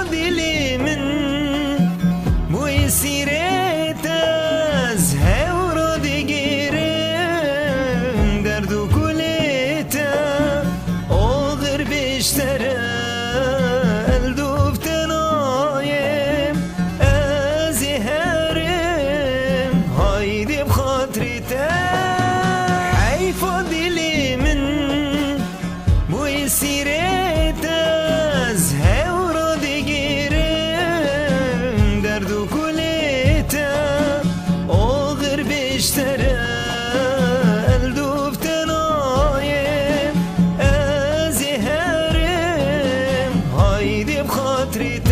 دلی من بوی سیرت از هورا دیگرم درد و کلیت آغر بیشتره الدوفتنایم از هرم هایدی بخاطرت حیف دلی من بوی سیرت از هورا دیگرم درد و کلیت آغر بیشتره الدوفتنایم از هرم هایدی بخاطرت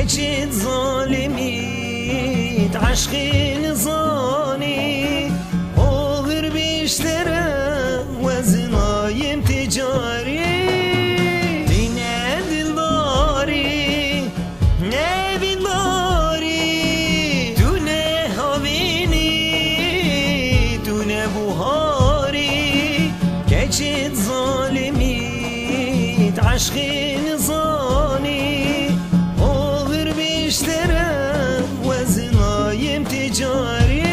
كجد ظالميت عشقي نظاني أغر بيشترى وزنايم تجاري دين داري نبي داري دونه هاويني دونه بوهاري كجد ظالميت عشقي نظاني اشترى وزنايم تجاري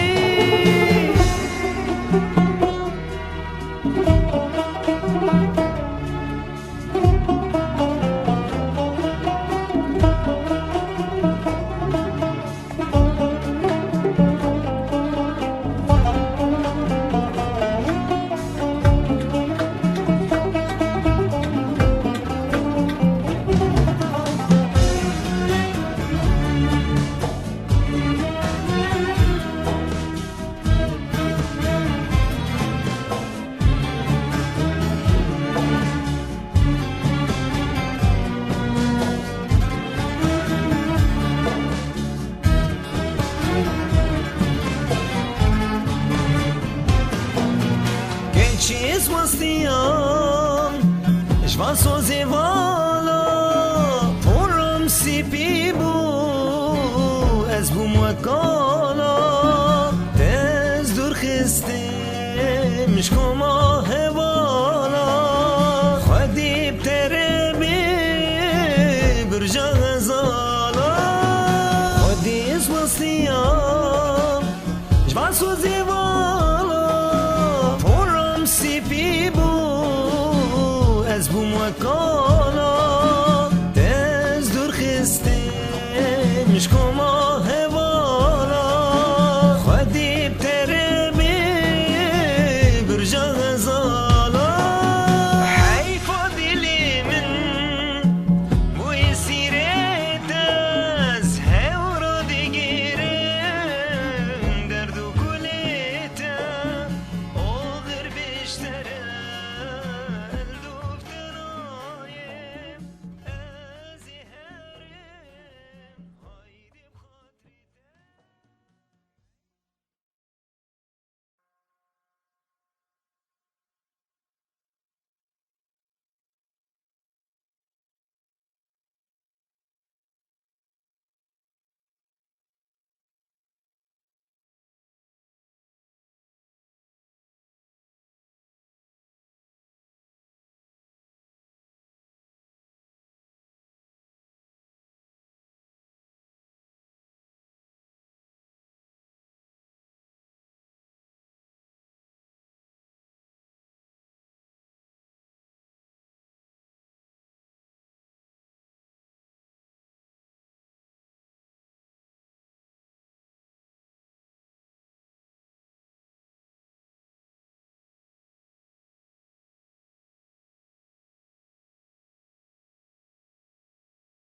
چیز وستیام جواسو زیوالا پرم سیپی بو از بوم و کالا دز دور خستم مشکوما هوالا خودی بتره بی برجا غزالا خودی از وستیام جواسو زیوالا سیپی بو از بوم و کالا دز دور خسته مشکوما